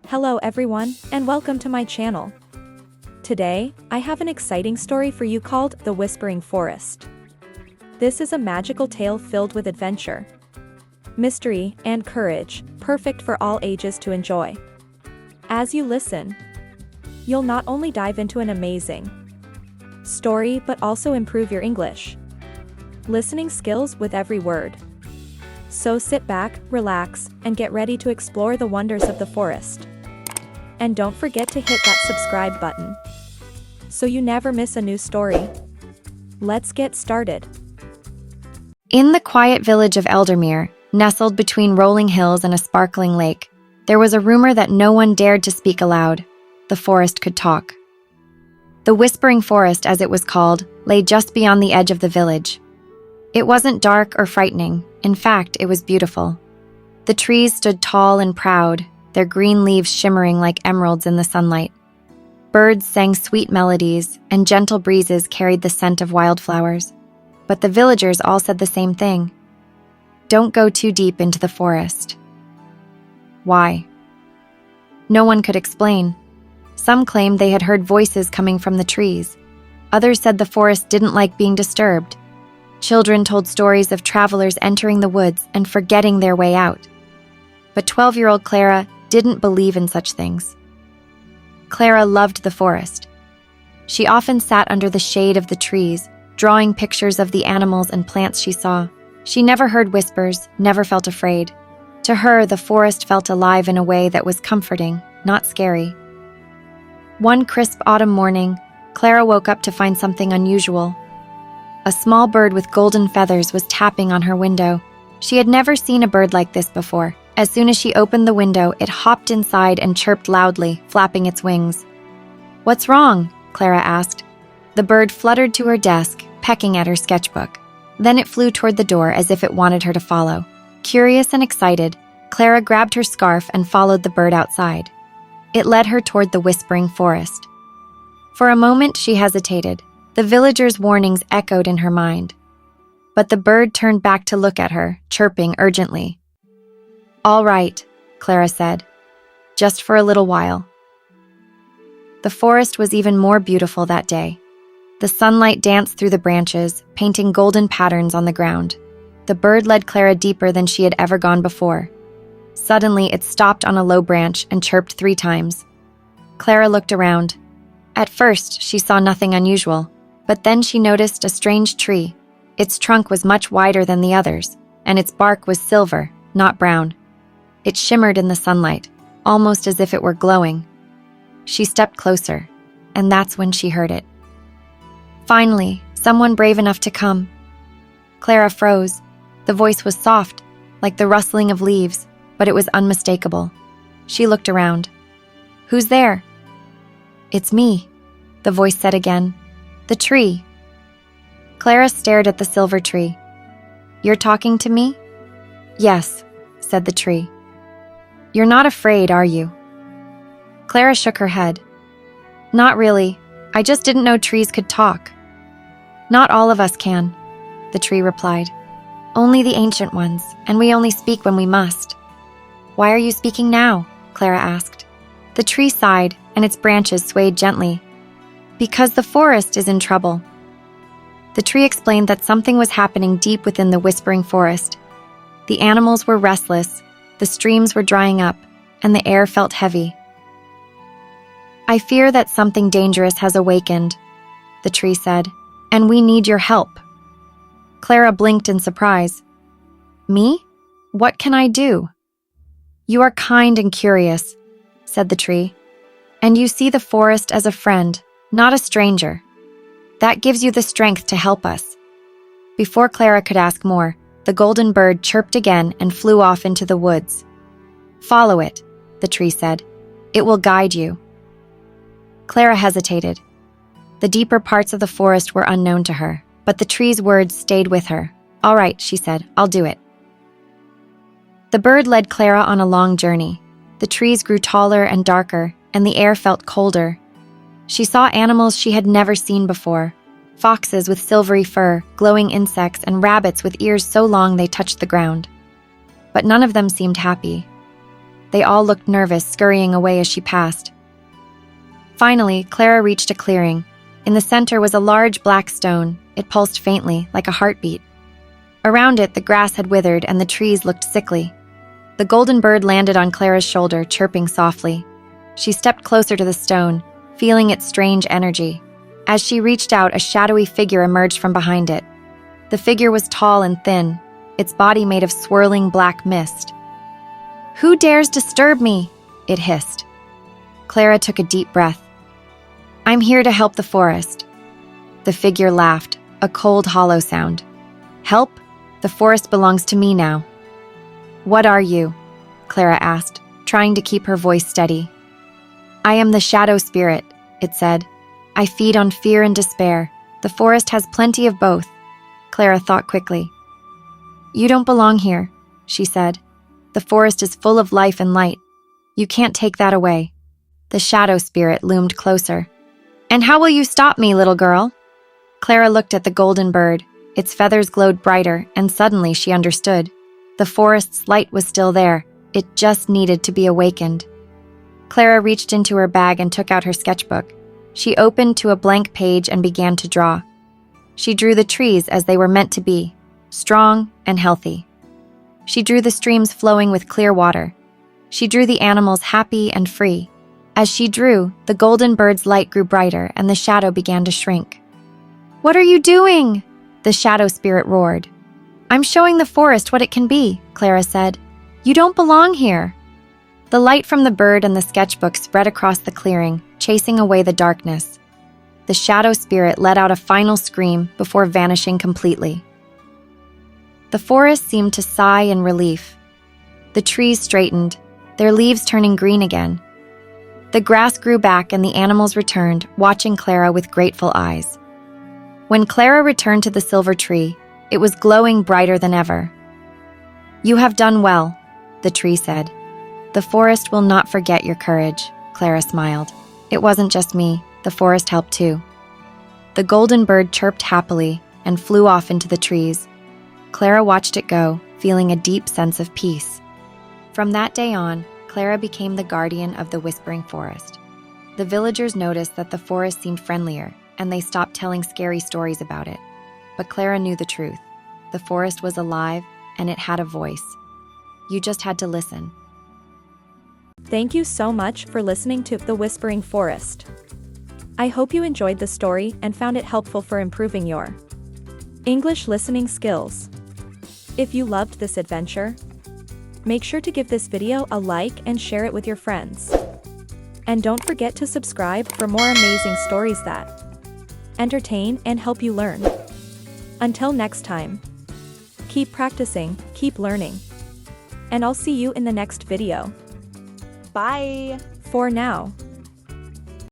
Hello everyone, and welcome to my channel. Today, I have an exciting story for you called The Whispering Forest. This is a magical tale filled with adventure, mystery, and courage, perfect for all ages to enjoy. As you listen, you'll not only dive into an amazing story but also improve your English listening skills with every word. So sit back, relax, and get ready to explore the wonders of the forest. And don't forget to hit that subscribe button, so you never miss a new story. Let's get started. In the quiet village of Eldermere, nestled between rolling hills and a sparkling lake, there was a rumor that no one dared to speak aloud. The forest could talk. The Whispering Forest, as it was called, lay just beyond the edge of the village. It wasn't dark or frightening. In fact, it was beautiful. The trees stood tall and proud, their green leaves shimmering like emeralds in the sunlight. Birds sang sweet melodies, and gentle breezes carried the scent of wildflowers. But the villagers all said the same thing: don't go too deep into the forest. Why? No one could explain. Some claimed they had heard voices coming from the trees. Others said the forest didn't like being disturbed. Children told stories of travelers entering the woods and forgetting their way out. But 12-year-old Clara didn't believe in such things. Clara loved the forest. She often sat under the shade of the trees, drawing pictures of the animals and plants she saw. She never heard whispers, never felt afraid. To her, the forest felt alive in a way that was comforting, not scary. One crisp autumn morning, Clara woke up to find something unusual. A small bird with golden feathers was tapping on her window. She had never seen a bird like this before. As soon as she opened the window, it hopped inside and chirped loudly, flapping its wings. "What's wrong?" Clara asked. The bird fluttered to her desk, pecking at her sketchbook. Then it flew toward the door as if it wanted her to follow. Curious and excited, Clara grabbed her scarf and followed the bird outside. It led her toward the Whispering Forest. For a moment, she hesitated. The villagers' warnings echoed in her mind. But the bird turned back to look at her, chirping urgently. "All right," Clara said. "Just for a little while." The forest was even more beautiful that day. The sunlight danced through the branches, painting golden patterns on the ground. The bird led Clara deeper than she had ever gone before. Suddenly, it stopped on a low branch and chirped 3 times. Clara looked around. At first, she saw nothing unusual, but then she noticed a strange tree. Its trunk was much wider than the others, and its bark was silver, not brown. It shimmered in the sunlight, almost as if it were glowing. She stepped closer, and that's when she heard it. Finally, someone brave enough to come. Clara froze. The voice was soft, like the rustling of leaves, but it was unmistakable. She looked around. "Who's there?" "It's me," the voice said again. "The tree." Clara stared at the silver tree. "You're talking to me?" "Yes," said the tree. "You're not afraid, are you?" Clara shook her head. "Not really. I just didn't know trees could talk." "Not all of us can," the tree replied. "Only the ancient ones, and we only speak when we must." "Why are you speaking now?" Clara asked. The tree sighed, and its branches swayed gently. "Because the forest is in trouble." The tree explained that something was happening deep within the Whispering Forest. The animals were restless, the streams were drying up, and the air felt heavy. "I fear that something dangerous has awakened," the tree said, "and we need your help." Clara blinked in surprise. "Me? What can I do?" "You are kind and curious," said the tree, "and you see the forest as a friend, not a stranger. That gives you the strength to help us." Before Clara could ask more, the golden bird chirped again and flew off into the woods. "Follow it," the tree said. "It will guide you." Clara hesitated. The deeper parts of the forest were unknown to her, but the tree's words stayed with her. "All right," she said, "I'll do it." The bird led Clara on a long journey. The trees grew taller and darker, and the air felt colder. She saw animals she had never seen before: foxes with silvery fur, glowing insects, and rabbits with ears so long they touched the ground. But none of them seemed happy. They all looked nervous, scurrying away as she passed. Finally, Clara reached a clearing. In the center was a large black stone. It pulsed faintly, like a heartbeat. Around it, the grass had withered and the trees looked sickly. The golden bird landed on Clara's shoulder, chirping softly. She stepped closer to the stone, feeling its strange energy. As she reached out, a shadowy figure emerged from behind it. The figure was tall and thin, its body made of swirling black mist. "Who dares disturb me?" it hissed. Clara took a deep breath. "I'm here to help the forest." The figure laughed, a cold, hollow sound. "Help? The forest belongs to me now." "What are you?" Clara asked, trying to keep her voice steady. "I am the shadow spirit," it said. "I feed on fear and despair. The forest has plenty of both." Clara thought quickly. "You don't belong here," she said. "The forest is full of life and light. You can't take that away." The shadow spirit loomed closer. "And how will you stop me, little girl?" Clara looked at the golden bird. Its feathers glowed brighter, and suddenly she understood. The forest's light was still there. It just needed to be awakened. Clara reached into her bag and took out her sketchbook. She opened to a blank page and began to draw. She drew the trees as they were meant to be, strong and healthy. She drew the streams flowing with clear water. She drew the animals happy and free. As she drew, the golden bird's light grew brighter and the shadow began to shrink. "What are you doing?" the shadow spirit roared. "I'm showing the forest what it can be," Clara said. "You don't belong here." The light from the bird and the sketchbook spread across the clearing, chasing away the darkness. The shadow spirit let out a final scream before vanishing completely. The forest seemed to sigh in relief. The trees straightened, their leaves turning green again. The grass grew back and the animals returned, watching Clara with grateful eyes. When Clara returned to the silver tree, it was glowing brighter than ever. "You have done well," the tree said. "The forest will not forget your courage," Clara smiled. "It wasn't just me, the forest helped too." The golden bird chirped happily and flew off into the trees. Clara watched it go, feeling a deep sense of peace. From that day on, Clara became the guardian of the Whispering Forest. The villagers noticed that the forest seemed friendlier, and they stopped telling scary stories about it. But Clara knew the truth. The forest was alive, and it had a voice. You just had to listen. Thank you so much for listening to The Whispering Forest. I hope you enjoyed the story and found it helpful for improving your English listening skills. If you loved this adventure, make sure to give this video a like and share it with your friends. And don't forget to subscribe for more amazing stories that entertain and help you learn. Until next time, keep practicing, keep learning, and I'll see you in the next video. Bye! For now.